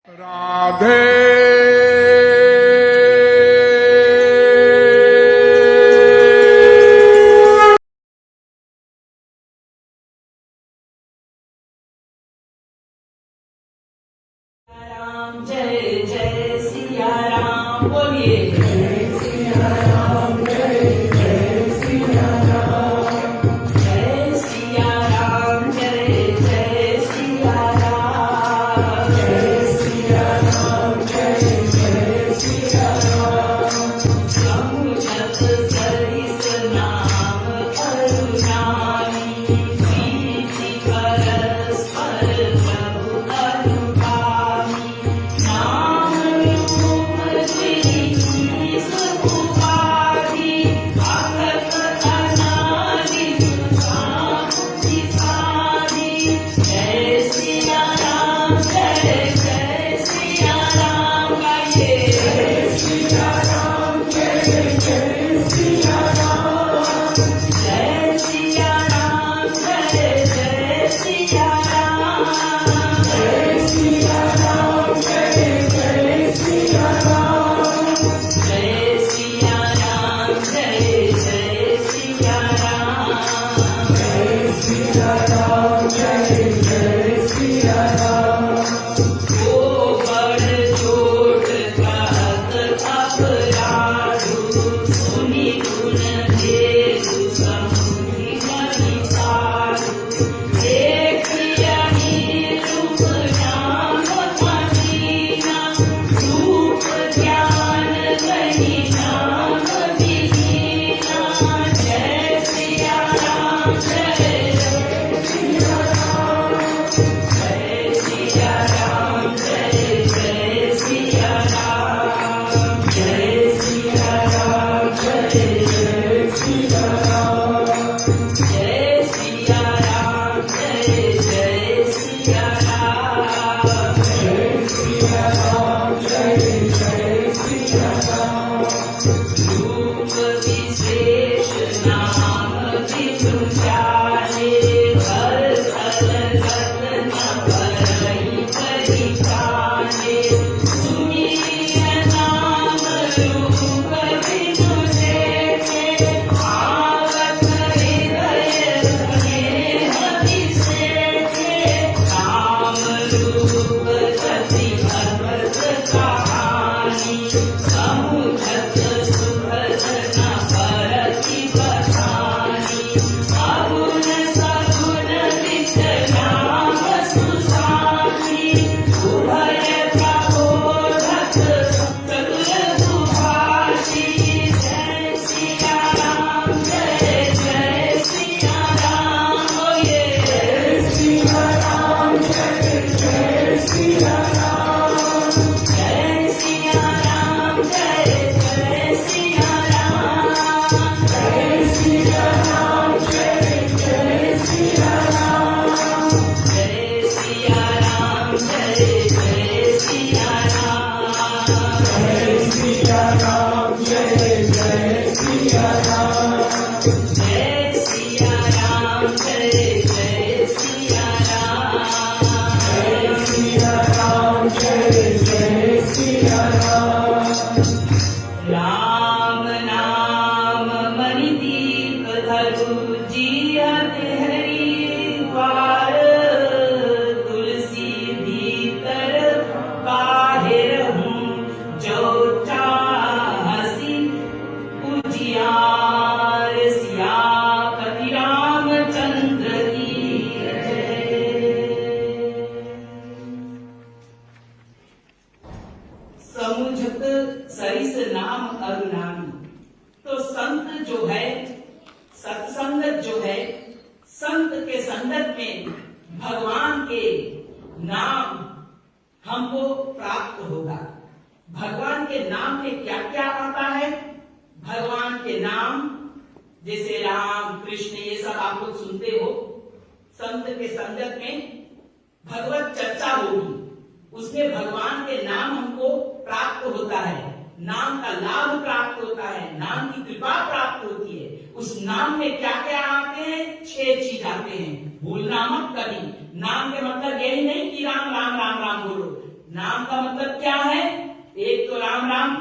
राधे राम जय जय सिया राम बोलिए जय सिया राम जय जय सिया राम जय सिया राम जय जय सिया राम जय सिया राम जय जय सिया राम समुझत सरिस नाम करुणाई प्रीति परस्पर प्रभु अनुगामी नाम रूप श्री सुखुपाधि भगत अनादि सुखादि जय सिया राम जय जय सिया राम गाइए जय सिया राम जय जय सिया राम जय सिया राम जय जय सिया राम जय सिया राम जय जय सिया राम जय सिया राम जय जय सिया राम जय सिया राम जय जय सिया राम ओ बड़ चोट कहत अपराधु सुनि गुण भेदु समुझि मनि साधु देखियहि रूप नाम मदीना रूप ध्यान गहि नाम विहीना जय सिया राम जय जय सिया राम जय सिया राम जय जय सिया राम जय सिया राम जय जय सिया राम जय सिया राम जय जय सिया राम जय सिया राम जय जय सिया राम रूप विशेष नाम विष्णु जाने भर थल रत्न भरहि परिखाने सुनिय नाम रूप विष्णु देखे आवत हृदय स्नेह विशेखे नाम रूप सती भगवत कहानी समुझत सुभजना परति बखानी अगुण सगुण विच नाम सुसानी उभय प्रबोधक चतुर सुभाषी जय सिया राम जय जय सिया राम बोलिए जय सिया राम जय जय सिया राम जय सिया राम जय जय सिया राम जय सिया राम जय जय सिया राम जय सिया राम जय जय सिया राम जय सिया राम जय जय सिया राम जय सिया राम जय जय सिया राम जय सिया राम जय जय सिया राम राम नाम मणि दीप धरु जियत हरि द्वार तुलसी भीतर बाहिर हूँ जो चाहसी उजियार सियापति रामचंद्र की जय समुझत सरिस नाम अरुणामी तो संत जो है सत्संगत जो है संत के संगत में भगवान के नाम हमको प्राप्त होगा। भगवान के नाम में क्या क्या आता है? भगवान के नाम जैसे राम कृष्ण ये सब आप लोग सुनते हो। संत के संगत में भगवत चर्चा होगी, उसमें भगवान के नाम हमको प्राप्त होता है, नाम का लाभ प्राप्त होता है, नाम की कृपा प्राप्त होती है। उस नाम में क्या क्या आते हैं? 6 चीज आते हैं। भूलना मत कभी। नाम के मतलब यही नहीं कि राम राम राम राम बोलो, नाम का मतलब क्या है? एक तो राम राम,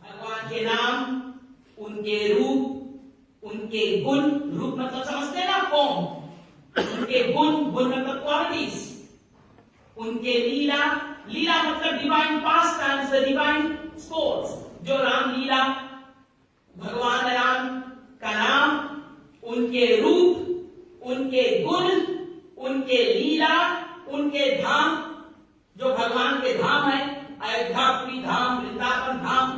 भगवान के नाम, उनके रूप, उनके गुण, रूप मतलब समझते हैं ना, फॉर्म, उनके गुण, गुण मतलब क्वालिटीज, उनके लीला, लीला मतलब divine pass times, the divine sports, जो रामलीला, भगवान राम का नाम, उनके रूप, उनके गुण, उनके लीला, उनके धाम, जो भगवान के धाम है, अयोध्यापुरी धाम, वृंदावन धाम,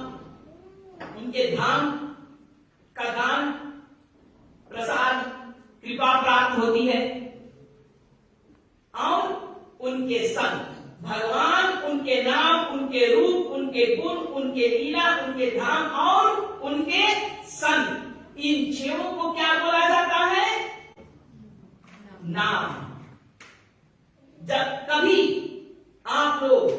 उनके धाम का दान, प्रसाद, कृपा प्राप्त होती है। और उनके संत, भगवान, उनके नाम, उनके रूप, उनके गुण, उनके लीला, उनके धाम और उनके संत, इन छहों को क्या बोला जाता है? नाम। जब कभी आप लोग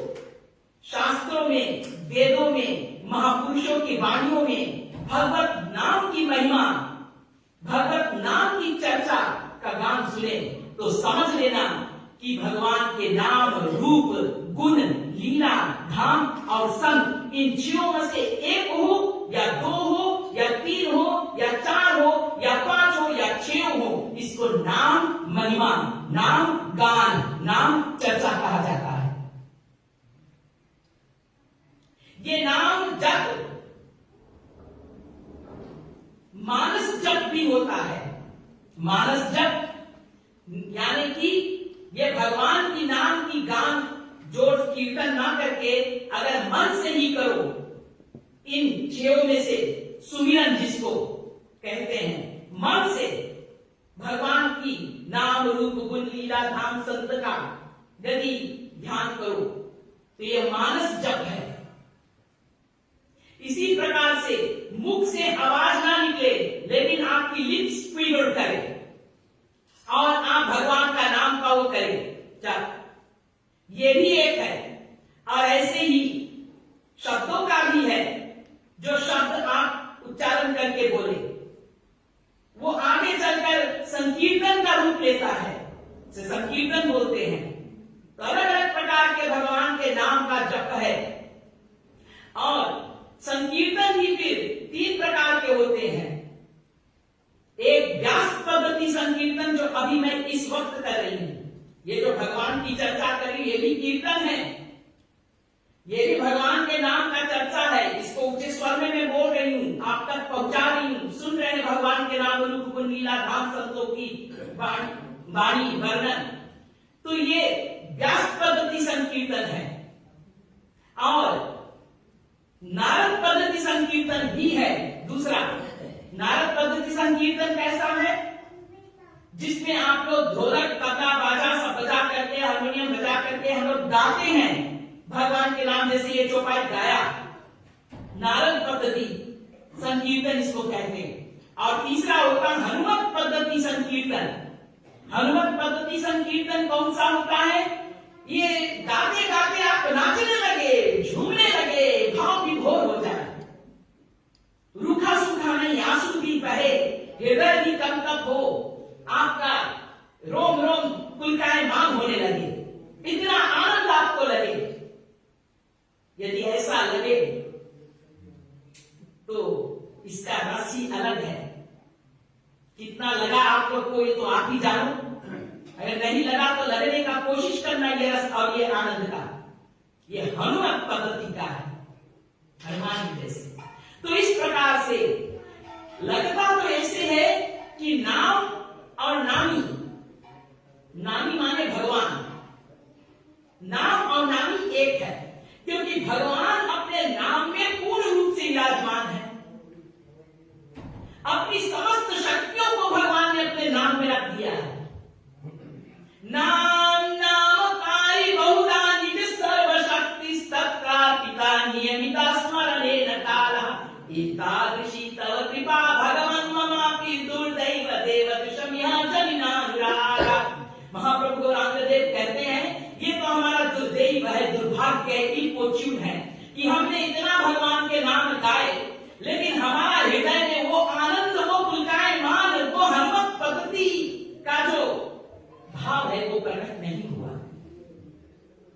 शास्त्रों में, वेदों में, महापुरुषों की वाणियों में भगवत नाम की महिमा, भगवत नाम की चर्चा का गान सुने तो समझ लेना कि भगवान के नाम, रूप, गुण, लीला, धाम और संत, इन छहों में से एक हो या दो हो या तीन हो या चार हो या पांच हो या छह हो, इसको नाम महिमा, नाम गान, नाम चर्चा कहा जाता है। ये नाम जप मानस जप भी होता है। मानस जप यानी कि ये भगवान की नाम की गान जोड़ कीर्तन ना करके अगर मन से ही करो, इन छहों में से सुमिरन जिसको कहते हैं, मन से भगवान की नाम, रूप, गुण, लीला, धाम, संत का यदि ध्यान करो तो यह मानस जप है। इसी प्रकार से मुख से आवाज ना निकले लेकिन आपकी लिप्स क्विवर करे और आप भगवान का नाम का वो करें जप, ये भी एक है। और ऐसे ही शब्दों का भी है, जो शब्द आप उच्चारण करके बोले वो आगे चलकर संकीर्तन का रूप लेता है, से संकीर्तन बोलते हैं। तो अलग अलग प्रकार के भगवान के नाम का जप है। और संकीर्तन ही फिर तीन प्रकार के होते हैं। एक व्यास पद्धति संकीर्तन, जो अभी मैं इस वक्त कर रही हूं, ये जो भगवान की चर्चा करी ये भी कीर्तन है, ये भी भगवान के नाम का चर्चा है। इसको ऊंचे स्वर में मैं बोल रही हूं, आप तक पहुंचा रही हूं, सुन रहे हैं भगवान के नाम, रूप, गुण, लीला, धाम, संतों की वाणी, वर्णन। तो ये व्यास पद्धति संकीर्तन है। और नारद पद्धति संकीर्तन भी है दूसरा। नारद पद्धति संकीर्तन कैसा है? जिसमें आप लोग ढोलक, तबला, बाजा सब बजा करके, हारमोनियम बजा करके हम लोग गाते हैं भगवान के नाम, जैसे ये चौपाई गाया, नारद पद्धति संकीर्तन इसको कहते हैं। और तीसरा होता है हनुमत पद्धति संकीर्तन। हनुमत पद्धति संकीर्तन कौन सा होता है? ये गाते गाते आप नाचने लगे, झूमने लगे, भाव विभोर हो जाए, रूखा सूखा नहीं, आंसू भी बहे, हृदय भी कंपक हो, आपका रोम रोम पुलकायमान होने लगे, इतना आनंद आपको लगे। यदि ऐसा लगे तो इसका राशि अलग है। कितना लगा आप लोग को ये तो आप ही जानो, अगर नहीं लगा तो लगने का कोशिश करना, ये रस और ये आनंद का, ये हनुमत पद्धति का है, हनुमान जी जैसे। तो इस प्रकार से लगता तो ऐसे है कि नाम और नामी, नामी माने भगवान, नाम और नामी एक है, क्योंकि भगवान अपने नाम में पूर्ण रूप से विराजमान है। अपनी समस्त शक्तियों को भगवान ने अपने नाम में रख दिया है। नाम नामकारी बहुधा निज सर्वशक्ति तत्प्रापिता नियमिता स्मरणेन कालः एतादृशी तव कृपा भगवन् ममापि दुर्दैव देव दुषमिहा जनिनानुरागा। महाप्रभु गौरांग देव कहते हैं ये तो हमारा दुर्दैव है, दुर्भाग्य है, इनफॉर्च्यून है कि हमने इतना भगवान के नाम गाए लेकिन हमारा हृदय में वो आनंद, वो पुलकायमान, वो हनुमत पद्धति का जो भाव है वो प्रकट नहीं हुआ।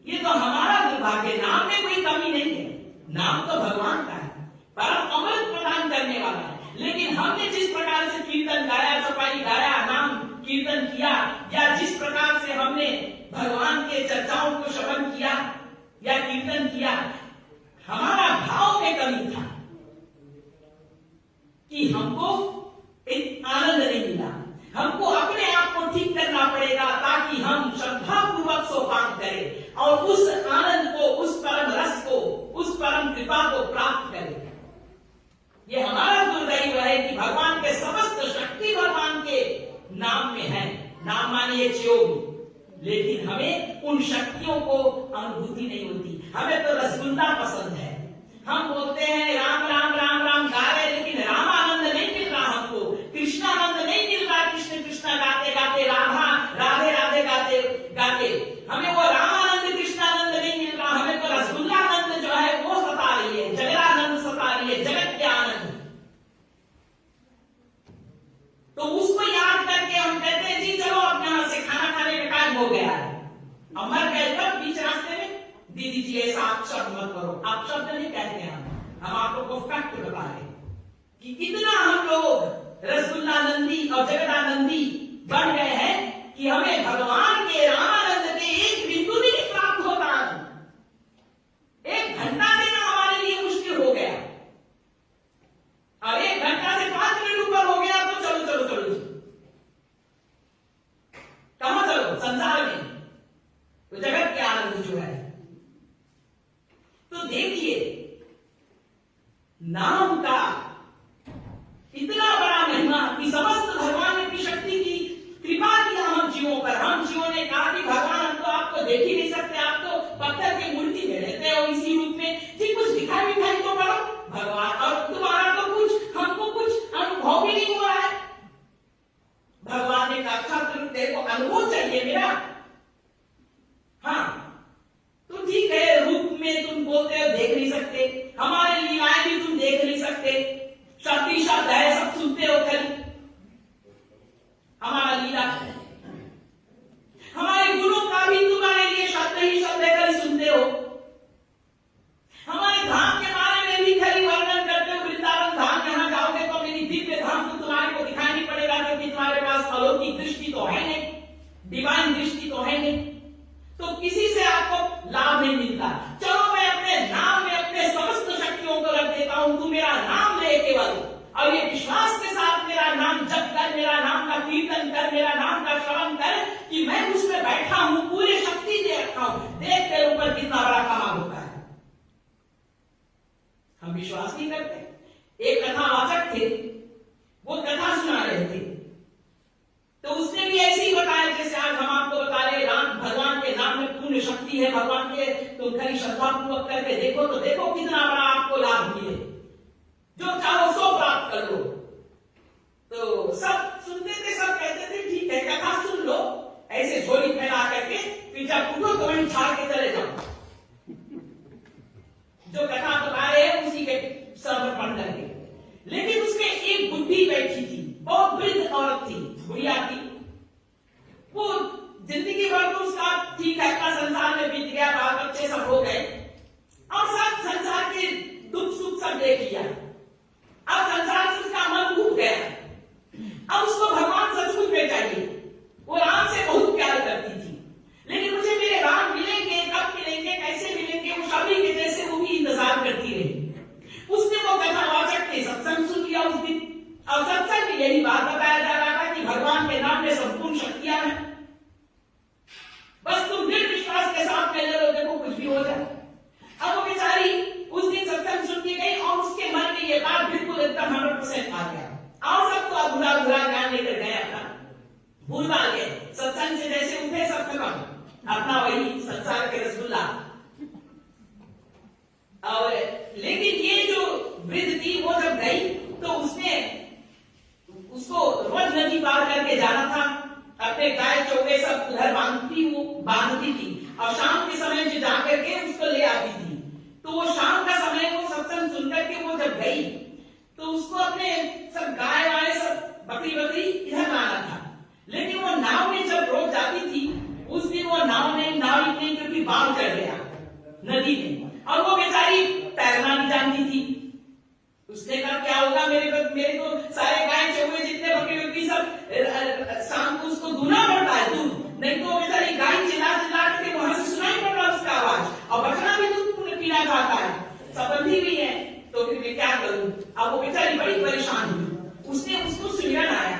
ये तो हमारा दुर्भाग्य भाग्य, नाम में कोई कमी नहीं है, नाम तो भगवान का है, परम अमृत प्रदान करने वाला है। लेकिन हमने जिस प्रकार से कीर्तन गाया, चौपाई गाया, नाम कीर्तन किया, या जिस प्रकार से हमने भगवान के चर्चाओं को श्रवण किया या कीर्तन किया, हमारा भाव में कमी था कि हमको एक आनंद नहीं मिला। हमको अपने आप को ठीक करना पड़ेगा ताकि हम श्रद्धा पूर्वक सोपान करें और उस आनंद को, उस परम रस को, उस परम कृपा को प्राप्त करें। ये हमारा दुर्दैव है कि भगवान के समस्त शक्ति भगवान के नाम में है, नाम मानिए योग, लेकिन हमें उन शक्तियों को अनुभूति नहीं होती। हमें तो रसगुल्ला पसंद है, हम बोलते हैं राम राम राम राम गा रहे, लेकिन राम आनंद नहीं मिल रहा हमको, कृष्णानंद नहीं मिल रहा। कृष्ण कृष्ण गाते गाते, राधा राधे राधे गाते गाते हमें वो रामानंद कृष्णानंद नहीं मिल रहा। हमें तो रसगुल्लानंद जो है वो सता रही है, जगदानंद सता रही है, जगत के आनंद। तो उसको याद करके हम कहते हैं जी चलो अब यहां से खाना खाने का टाइम हो गया है। अब मर गए तब बीच रास्ते में दीदी जी ऐसा आप शब्द मत करो, आप शब्द नहीं कहते हैं, हम आपको फैक्ट बता रहे कि कितना हम लोग रसगुल्लानंदी और जगदानंदी बन गए हैं कि हमें भगवान के रामानंद के एक बिंदु भी नहीं प्राप्त होता। एक घंटा देना हमारे लिए मुश्किल हो गया, और एक घंटा से 5 मिनट ऊपर हो गया तो चलो चलो चलो कहां चलो, संसार में, तो जगत के आनंद जो है। तो देखिए नाम का इतना बड़ा महिमा कि समस्त भगवान की शक्ति की कृपा किया हम जीवों पर। हम जीवों ने कहा कि भगवान हम तो आपको देख ही नहीं सकते, आप तो पत्थर की मूर्ति में रहते हो इसी रूप में, जी कुछ दिखाई दिखाई तो करो भगवान, और तुम्हारा तो कुछ हमको कुछ अनुभव भी नहीं हुआ है। भगवान ने कहा तेरे को अनुभव चाहिए मेरा, हाँ तो ठीक है, रूप में तुम बोलते हो देख नहीं सकते, हमारे लीलाएं भी तुम देख नहीं सकते, शब्द ही शब्द है, सब सुनते हो खाली हमारा लीला, हमारे गुणों का भी तुम्हारे लिए शब्द ही शब्द है, खाली सुनते हो। हमारे धाम के बारे में भी खाली वर्णन करते हो, वृंदावन धाम, यहां जाओगे तो मेरी दिव्य धाम तो तुम्हारे को दिखाई नहीं पड़ेगा, क्योंकि तुम्हारे पास अलौकिक दृष्टि तो है नहीं, डिवाइन दृष्टि तो है नहीं, तो किसी से आपको लाभ नहीं मिलता। चलो मैं अपने नाम में अपने समस्त शक्तियों को रख देता हूं, तू मेरा नाम ले केवल, और ये विश्वास के साथ मेरा नाम जप कर, मेरा नाम का कीर्तन कर, मेरा नाम का श्रवण कर कि मैं उसमें बैठा हूं, पूरी शक्ति दे रखा हूं, देख तेरे ऊपर कितना बड़ा कमाल होता है। हम विश्वास नहीं करते। एक कथावाचक थे, वो कथा सुना रहे थे, तो उसने भी ऐसे ही बताया जैसे आज हम आपको बता रहे, राम भगवान के नाम में पूर्ण शक्ति है भगवान के, तुम खाली श्रद्धा पूर्वक करके देखो तो देखो कितना बड़ा आपको लाभ मिले, जो चाहो सो प्राप्त कर लो। तो सब सुनते थे, सब कहते थे ठीक है कथा सुन लो, ऐसे झोली फैला करके फिर जब उठो तो वहीं छाड़ के चले जाओ, जो कथा बता रहे हैं उसी के समर्पण करके। लेकिन उसमें एक बुढ़ी बैठी थी, बहुत वृद्ध औरत थी, बुढ़िया थी, वो जिंदगी भर तो उसका ठीक है अपना संसार में बीत गया, बाल बच्चे सब हो गए और सब संसार के दुख सुख सब देख लिया, अब संसार से उसका मन उठ गया, अब उसको भगवान सचमुच में चाहिए। वो राम से बहुत प्यार करती थी, लेकिन मुझे मेरे राम मिलेंगे, कब मिलेंगे, कैसे मिलेंगे, वो सभी के जैसे वो भी इंतजार करती रही। उसने वो कथावाचक के सत्संग सुन लिया उस दिन, और सत्संग में यही बात बताया जा रहा था कि भगवान के नाम में संपूर्ण शक्तियां हैं, बस तुम दृढ़ विश्वास के साथ में ले लो, देखो कुछ भी हो जाए। अब वो बेचारी उस दिन सत्संग सुन के गई और उसके मन में ये बात बिल्कुल एकदम 100% आ गया, और सब तो अधूरा अधूरा ज्ञान लेकर गए, अपना भूल भाल गए, सत्संग से जैसे उठे सब खत्म, अपना वही संसार के रसगुल्ला। और लेकिन ये जो वृद्ध थी वो जब गई तो उसने उसको रोज नदी पार करके जाना था, अपने गाय चौके सब उधर बांधती थी, और शाम के समय जो जाकर के उसको ले आती थी। तो वो शाम का समय वो सत्संग सुनकर के वो जब गई तो उसको अपने सब गाय वाय सब बकरी इधर लाना था, लेकिन वो नाव में जब रोज जाती थी, उस दिन वो नाव इतनी क्योंकि बाढ़ चढ़ गया, नदी में, और वो बेचारी तैरना नहीं जानती थी। उसने कहा क्या होगा, मेरे को सारे गाय चौवे जितने बकरी बकरी सब शाम को उसको दूना पड़ता है दूध, नहीं तो बेचारी गाय चिल्ला चिल्ला के वहां से सुनाई पड़ रहा उसका आवाज, और बकरा भी दूध पीना चाहता है, संबंधी भी है, तो फिर मैं क्या करूं। अब वो बेचारी बड़ी परेशान हुई। उसने उसको सुमिरन आया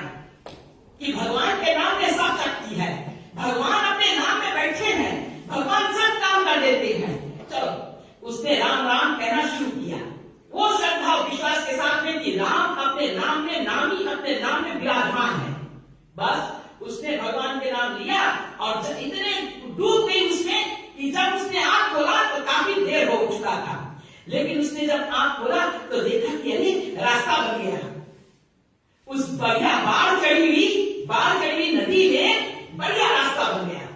कि भगवान के नाम में सब शक्ति है, भगवान अपने नाम में बैठे हैं, भगवान सब काम कर देते हैं। चलो उसने राम राम कहना शुरू किया, वो श्रद्धा विश्वास के साथ में कि राम अपने नाम में नामी अपने नाम में विराजमान है। बस उसने भगवान के नाम लिया और जब इतने डूब गई उसमें कि जब उसने आंख खोला तो काफी देर हो चुका था, लेकिन उसने जब आंख खोला तो देखा कि अरे रास्ता बन गया। उस बढ़िया बाढ़ चढ़ी हुई नदी में बढ़िया रास्ता बन गया।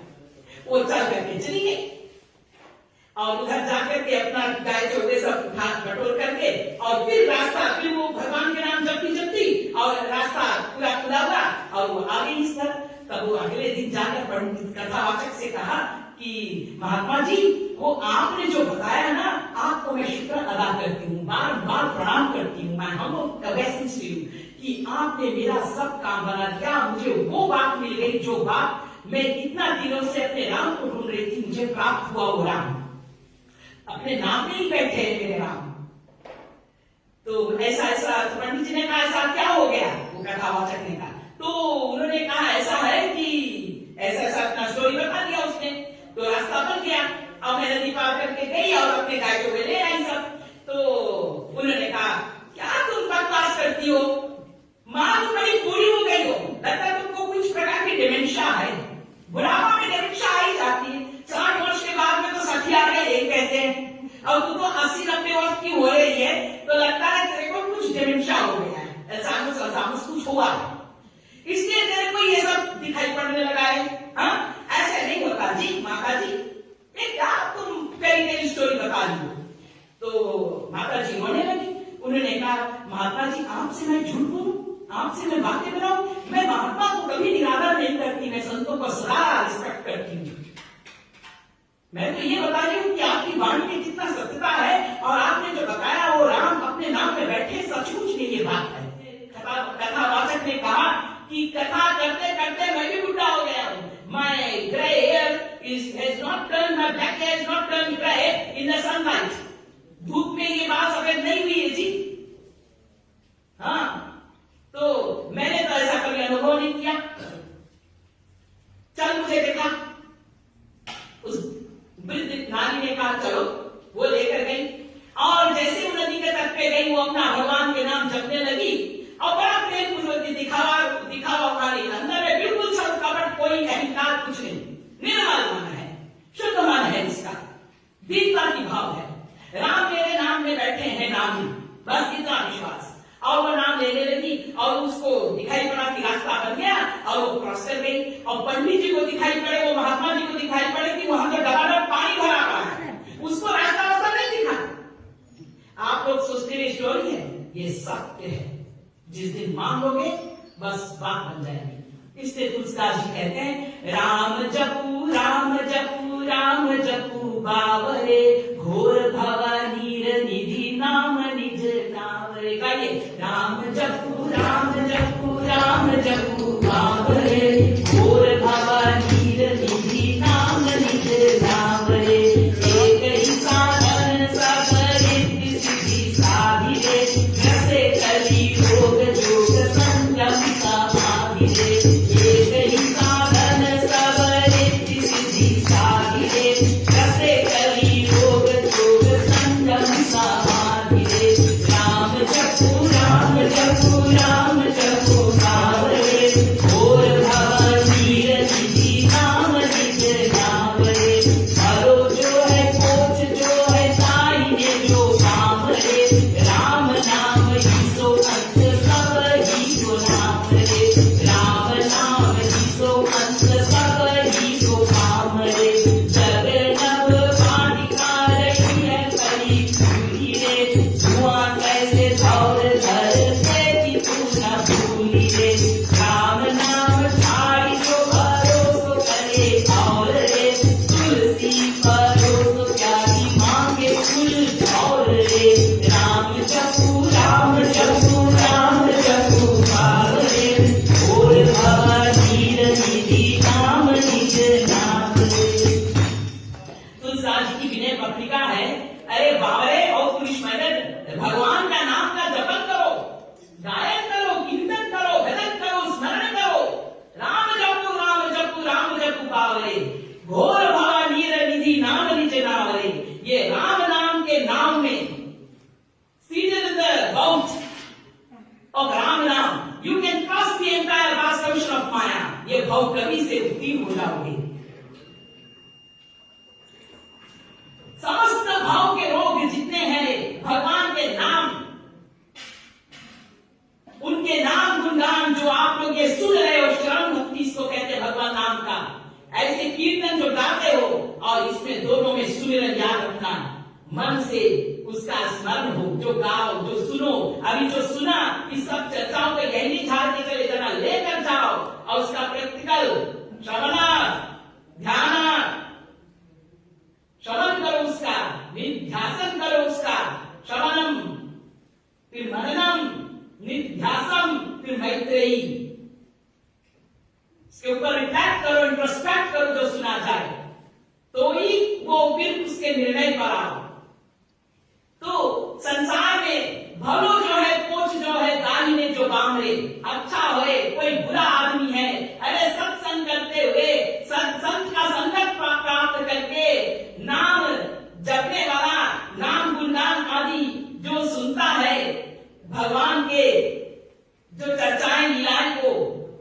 वो चल करके चली गई और उधर जाकर के अपना गाय चौदे सब हाथ बटोर करके और फिर रास्ता, फिर वो भगवान के नाम जपती और रास्ता पूरा खुला हुआ और वो आ गई इस तरह। तब वो अगले दिन जाकर कथावाचक से कहा कि महात्मा जी, वो आपने जो बताया ना, आपको मैं शुक्र अदा करती हूँ, बार बार प्रणाम करती हूँ, मैं कि आपने मेरा सब काम बना दिया। मुझे वो बात मिल गई जो बात मैं इतना दिनों से अपने राम को ढूंढ रही थी, मुझे प्राप्त हुआ वो राम अपने नाम में ही बैठे हैं मेरे राम। तो ऐसा ऐसा तो पंडित जी ने कहा ऐसा क्या हो गया, वो कथावाचक ने कहा। तो उन्होंने कहा ऐसा है कि ऐसा ऐसा अपना स्टोरी बता दिया उसने। तो रास्ता बन गया, अब मैं नदी पार करके गई और अपने गाय को ले आई सब। तो उन्होंने कहा क्या तुम बकवास करती हो, माँ तुम बड़ी बूढ़ी हो गई हो, लगता है तुमको कुछ प्रकार की डिमेंशिया है, बुढ़ापा में डिमेंशिया आ ही जाती है, 60 वर्ष के बाद में तो सठिया गए यही कहते हैं, और तू तो 80-90 वर्ष की हो रही है, तो लगता है तेरे को कुछ डिमेंशिया हो गया है, अल्जाइमर कुछ हुआ है, इसलिए तेरे को ये सब दिखाई पड़ने लगा है। हाँ, ऐसे नहीं होता जी माता जी, ये क्या तुम फेरी स्टोरी बता रही हो। तो माता जी रोने लगी। उन्होंने कहा महात्मा जी, आपसे मैं झूठ बोलूं, आपसे मैं बातें बनाऊं, मैं महात्मा को कभी निरादर नहीं करती, मैं संतों को सदा रिस्पेक्ट करती हूँ। मैं तो ये बता रही हूँ कि आपकी वाणी में कितना सत्यता है और आपने जो बताया वो राम अपने नाम में बैठे, सचमुच में ये बात है। कथावाचक ने कहा कि कथा करते करते मैं भी बुढ़ा हो गया हूँ। My gray hair has not turned, my black hair has not turned gray in the sunlight. धूप में ये बात सफेद नहीं हुई है जी। हाँ, तो मैंने तो ऐसा कभी अनुभव नहीं किया। चल मुझे देखा, उस वृद्ध नारी ने कहा चलो, वो लेकर गई और जैसे वो नदी के तट पे गई, वो अपना भगवान के नाम जपने लगी और बड़ा प्रेम पूर्वक दिखावा वाली, अंदर में बिल्कुल सब कपट, कोई अहंकार कुछ नहीं, निर्मल मन है, शुद्ध मन है, इसका दीनता की भाव है। राम मेरे नाम में बैठे हैं नामी, बस इतना विश्वास। और वो नाम लेने लगी और उसको दिखाई पड़ा कि रास्ता बन गया और वो क्रॉस कर गई। और पंडित जी को दिखाई पड़े, वो महात्मा जी को दिखाई पड़े कि वहां तो डबाडब पानी भरा पड़ा है, उसको रास्ता नहीं दिखा। आप लोग सोचते हुए स्टोरी है, ये सत्य है, जिस दिन मांगोगे बस बात बन जाएगी। इसलिए तुलसीदास जी कहते हैं राम जपू राम जपू राम जपू बावरे, घोर भवा नीर निधि नाम निज नावरे। गाइए राम जपू राम जपू राम जपू बावरे, घोर भवा नीर निधि नाम निज नावरे। एक ही साधन सब रिद्धि सिद्धि साधिरे, जैसे कली रोग जोग संयम समाधिरे। एक ही साधन सब रिद्धि सिद्धि साधिरे, जैसे कली रोग जोग कुछ और रे, राम जपू राम जपू राम जपू पावरे, और भवनीर निधि नाम निज नाम रे। तुलसीदास जी की विनय पत्रिका है, अरे बावरे और पुरुष मैडल, भगवान का नाम का जपन करो, गायन करो, कीर्तन करो, भजन करो, स्मरण करो, राम जपू पावरे, घोर भवा नीर निधि नाम निज नावरे। ये राम नाम के नाम में seated the boat of Ram नाम, you can cross the entire vast ocean of Maya, ये भाव कवि से उत्तीर्ण हो जाओगे। समस्त भाव के रोग जितने हैं भगवान के नाम, उनके नाम गुणगान जो आप लोग ये सुन रहे हो, श्रवण भक्ति इसको कहते हैं भगवान नाम का, ऐसे कीर्तन जो गाते हो, और इसमें दोनों में सुमिरन याद रखना, मन से उसका स्मरण हो, जो गाओ जो सुनो। अभी जो सुना इस सब चर्चाओं को यही झाड़ के चले जाना, लेकर जाओ और उसका प्रैक्टिकल श्रवण ध्यान, श्रवण करो उसका, निध्यासन करो उसका, श्रवणम फिर मननम, निध्यासम फिर मैत्रेयी, इसके ऊपर रिफ्लेक्ट करो, इंट्रोस्पेक्ट करो जो सुना जाए, तो ही वो फिर उसके निर्णय पर आओ। तो संसार में भलो जो है, पोच जो है, दाहिने जो बामरे, अच्छा होए, कोई बुरा आदमी है, अरे सत्संग करते हुए संत का संगत प्राप्त करके नाम जपने वाला, नाम गुणगान आदि जो सुनता है, भगवान के जो चर्चाएं लीलाएं को,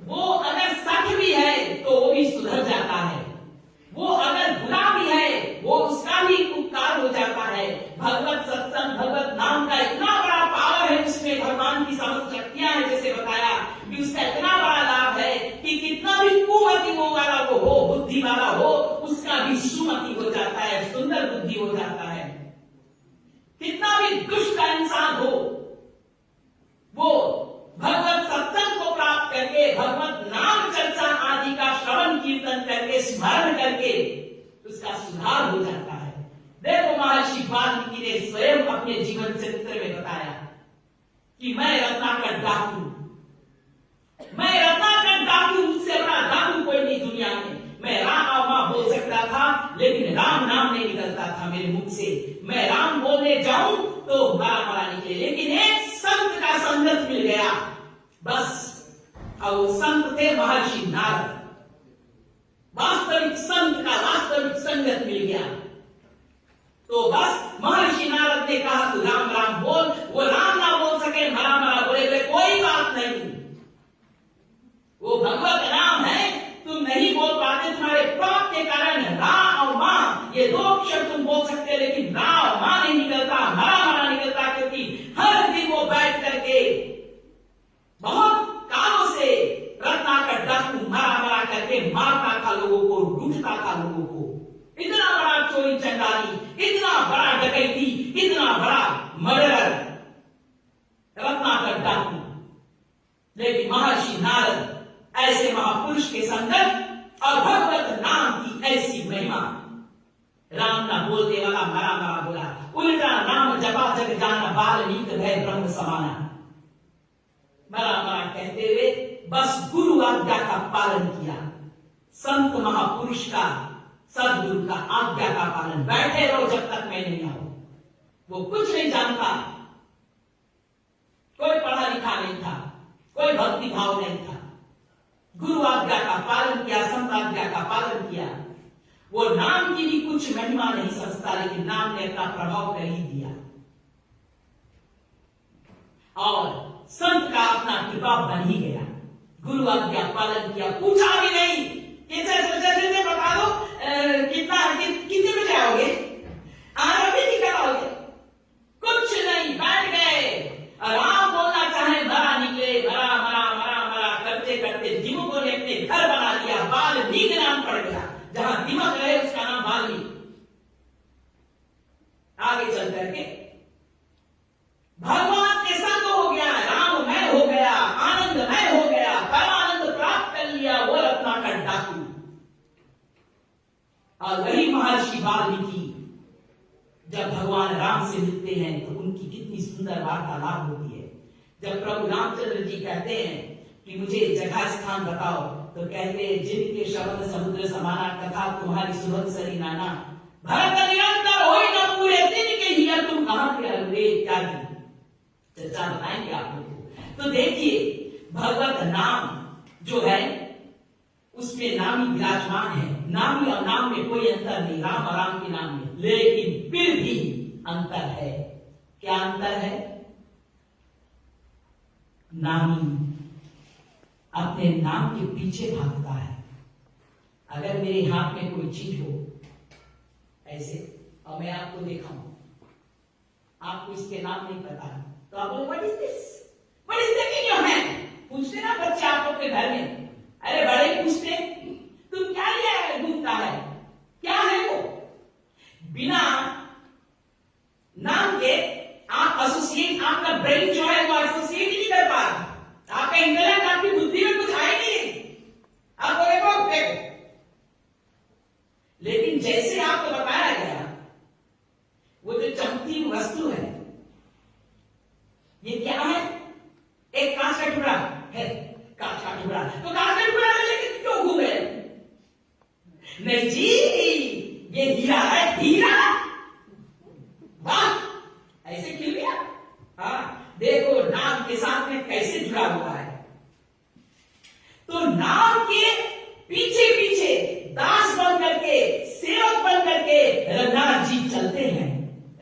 वो अगर सच भी है तो वो भी सुधर जाता है, वो अगर बुरा भी है वो उसका भी उपकार हो जाता है। भगवत सत्संग, भगवत नाम का इतना बड़ा पावर है, उसमें भगवान की समस्त शक्तियां हैं, जैसे बताया कि उसका इतना बड़ा लाभ है कि कितना भी कुमति वो वाला वो हो, बुद्धि वाला हो, उसका भी सुमति हो जाता है, सुंदर बुद्धि हो जाता है। कितना भी दुष्ट का इंसान हो, वो भगवत सत्संग को प्राप्त करके, भगवत नाम चर्चा आदि का श्रवण कीर्तन करके, स्मरण करके उसका सुधार हो जाता है। देखो महर्षि वाल्मीकि ने स्वयं अपने जीवन चरित्र में बताया कि मैं रत्नाकर डाकू, मैं रत्नाकर डाकू, मुझसे बड़ा डाकू कोई नहीं दुनिया में। मैं राम मां बोल सकता था, लेकिन राम नाम नहीं निकलता था मेरे मुख से। मैं राम बोलने जाऊं तो मारा निकले, लेकिन एक संत का संगत मिल गया बस, और वो संत थे महर्षि नारद। वास्तविक संत का वास्तविक संगत मिल गया तो बस महर्षि नारद ने कहा तू राम राम बोल, वो राम ना बोल सके, मरा मरा बोले, कोई बात नहीं, वो भगवत नाम है, तुम नहीं बोल पाते, तुम्हारे पाप के कारण रा और मां ये दो अक्षर तुम बोल सकते, लेकिन रा और मां नहीं निकलता, मरा मरा निकलता, क्योंकि हर दिन वो बैठ करके बहुत कालों से रत्नाकर डाकू मरा मरा करके मारता था लोगों को, लूटता था लोगों को। इतना बड़ा चोरी चंडाली, इतना बड़ा डकैती, इतना बड़ा मर्डर रत्नाकर डाकू। लेकिन महर्षि नारद ऐसे महापुरुष के संगत और भगवत नाम की ऐसी महिमा, राम ना बोलने वाला मरा मरा बोला, उल्टा नाम जपा जग जाना, बाल्मीकि भय ब्रह्म समाना, मरा मरा कहते हुए बस गुरु आज्ञा का पालन किया, संत महापुरुष का, सदगुरु का आज्ञा का पालन। बैठे रहो जब तक मैं नहीं आऊं। वो कुछ नहीं जानता, कोई पढ़ा लिखा नहीं था, कोई भक्ति भाव नहीं था, गुरु आज्ञा का पालन किया, संत आज्ञा का पालन किया। वो नाम की भी कुछ महिमा नहीं समझता, लेकिन नाम ने अपना प्रभाव कर ही दिया और संत का अपना कृपा बन ही गया। गुरु आज्ञा पालन किया, पूछा भी नहीं कि जल्दी बता दो कितने बजे आओगे, अभी निकल आओगे, कुछ नहीं, बैठ गए। राम बोलना चाहे मरा निकले, मरा मरा मरा मरा करते करते दिमाग ने अपने घर बना लिया, वाल्मीकि नाम पड़ गया, जहां दिमाग रहे उसका नाम वाल्मीकि। आगे चल करके भगवान के संग हो गया, राममय हो गया, आनंदमय हो गया, परमानंद प्राप्त कर लिया वो रत्नाकर डाकू। और वही महर्षि वाल्मीकि जब भगवान राम भगवान से मिलते हैं तो उनकी कितनी सुंदर वार्तालाप होती है। जब प्रभु रामचंद्र जी कहते हैं कि मुझे जगह स्थान बताओ, तो कहते हैं जिनके शब्द समुद्र समाना, कथा तुम्हारी सुबह सरी नाना, भरत निरंतर होई न पूरे दिन के हिया, तुम कहां के अलवे इत्यादि चर्चा बताएंगे आप लोगों को। तो देखिए भगवत नाम जो है उसमें नामी विराजमान है। नामी और नाम में कोई अंतर नहीं, राम और राम के नाम में, लेकिन फिर भी अंतर है। क्या अंतर है? नामी अपने नाम के पीछे भागता है। अगर मेरे हाथ में कोई चीज हो ऐसे और मैं आपको दिखाऊं, आपको इसके नाम नहीं पता है, तो आप बोलो what is this, what is that in your hand? पूछते ना बच्चे आप अपने घर में, अरे बड़े पूछते तुम क्या लिया है, घूमता है, क्या है वो? बिना नाम के आप एसोसिएट, आपका ब्रेन जो है वो एसोसिएट नहीं कर पा रहा, आपका इंटेलेक्ट, आपकी बुद्धि में कुछ आए नहीं, आपको देखो। लेकिन जैसे आपको बताया गया, वो जो चमकती वस्तु है, ये क्या है? एक कांच का टुकड़ा है, कांच का टुकड़ा, तो कांच का टुकड़ा लेकिन क्यों घूमे? नहीं जी, ये हीरा है, हीरा। वाह, ऐसे खिल गया। हाँ, देखो नाम के साथ में कैसे जुड़ा हुआ है। तो नाम के पीछे पीछे दास बन करके, सेवक बन करके रघुनाथ जी चलते हैं।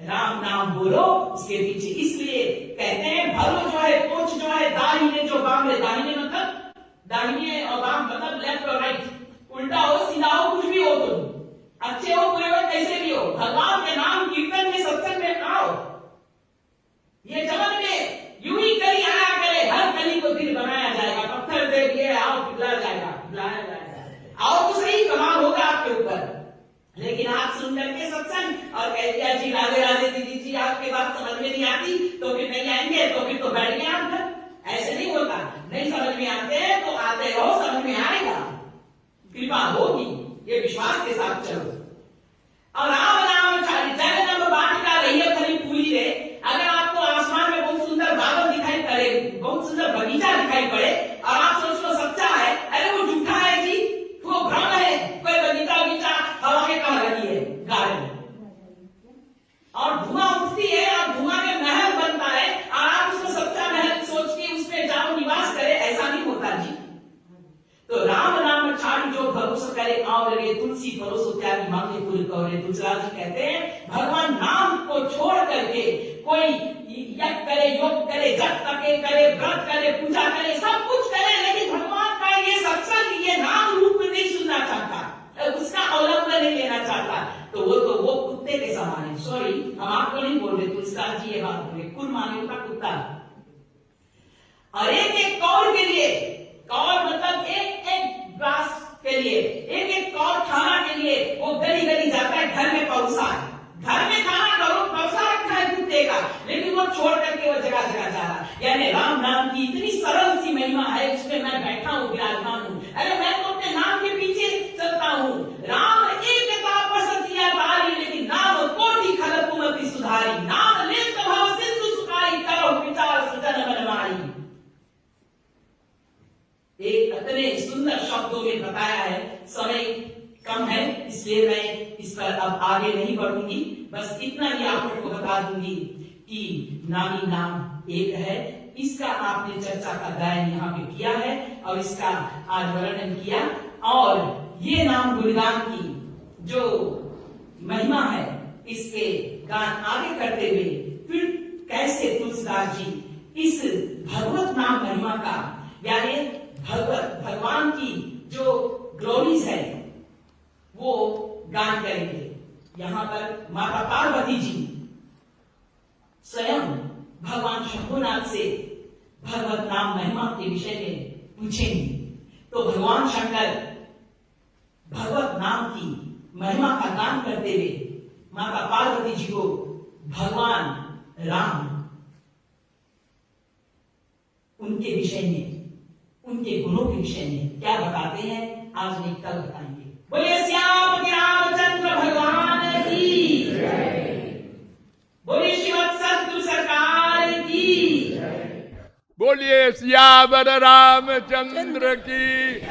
राम नाम बोलो उसके पीछे, इसलिए कहते हैं भलो जो है, पोछ जो है, दाहिने जो बाम है, दाहिने मतलब दाहिने और बाम मतलब लेफ्ट और राइट, उल्टा हो सीधा हो कुछ भी हो, तुम अच्छे हो बुरे हो कैसे भी हो, भगवान के नाम कीर्तन में सत्संग में आओ। ये जगत में यूं ही कली आया करे, हर कली को दिल बनाया जाएगा, पत्थर दे दिए आओ पिघला जाएगा, पिघलाया जाएगा, आओ तो सही कमाल होगा आपके ऊपर। लेकिन आप सुन करके सत्संग और कह दिया जी राधे राधे दीदी जी, आपके बात समझ में नहीं आती तो फिर नहीं आएंगे, तो फिर तो बैठ गए आप घर। ऐसे नहीं होता, नहीं समझ में आते हैं तो आते रहो, समझ में आएगा, कृपा होगी, ये विश्वास के साथ चलो। और राम नाम जगत नंबर वाटिका रही खरी पूरी रे, अगर आपको आसमान में बहुत सुंदर बादल दिखाई पड़े, बहुत सुंदर बगीचा दिखाई पड़े और आप सोच लो सच्चा है, अरे वो झूठा है जी, वो भ्रम है, कोई बगीचा हवा में कहां लगी है, गार्डन, और धुआं उठती है और धुआं में महल बनता है और आप उसको सच्चा महल सोच के उसमें जाओ निवास करे, ऐसा नहीं होता जी। तो राम नाम छाड़ी जो भरोसा करे और रे, तुलसी भरोसो त्यागी मांगे पुर कौरे। तुलसीदास जी कहते हैं भगवान नाम को छोड़ करके कोई यज्ञ करे, योग करे, जप तके करे, व्रत करे, पूजा करे, सब कुछ करे, लेकिन भगवान का ये सत्संग, ये नाम रूप नहीं सुनना चाहता, उसका अवलंबन नहीं लेना चाहता, तो वो कुत्ते के समान है। सॉरी, हम आपको नहीं बोल रहे, तुलसीदास जी ये बात बोले, कुल माने होता कुत्ता। और एक कौर के लिए, कौर मतलब एक ग्लास के लिए, एक कौर खाना के लिए वो गली गली जाता है, घर में परोसा है, घर में खाना करो परोसा रखा है कुत्ते का, लेकिन वो छोड़ करके वो जगह जगह जा रहा है। यानी राम नाम की इतनी सरल सी महिमा है, उसमें मैं बैठा हूं, विराजमान हूं, अरे मैं तो अपने नाम के पीछे चलता हूं। राम एक पसंद किया तारी, लेकिन नाम कोटि खलक कुमति सुधारी, नाम ले भव सिंधु सुखाई, करो विचार सजन मन मारी। एक इतने सुंदर शब्दों में बताया है, समय कम है इसलिए मैं इस पर अब आगे नहीं बढ़ूंगी, बस इतना ही आप लोगों को बता दूंगी कि नामी नाम एक है, इसका आपने चर्चा का गायन यहाँ पे किया है और इसका आज वर्णन किया, और ये नाम गुणगान की जो महिमा है इसके गान आगे करते हुए फिर कैसे तुलसीदास जी इस भगवत नाम महिमा का, यानी भगवान की जो ग्लोरीज है वो गान करेंगे। यहां पर माता पार्वती जी स्वयं भगवान शंभुनाथ से भगवत नाम महिमा के विषय में पूछेंगे, तो भगवान शंकर भगवत नाम की महिमा का गान करते हुए माता पार्वती जी को भगवान राम उनके विषय में, उनके गुणों के विषय में क्या बताते हैं, आज नहीं कल बताएंगे। बोले श्याम रामचंद्र भगवान की, बोले बोलिए सियावर रामचंद्र की।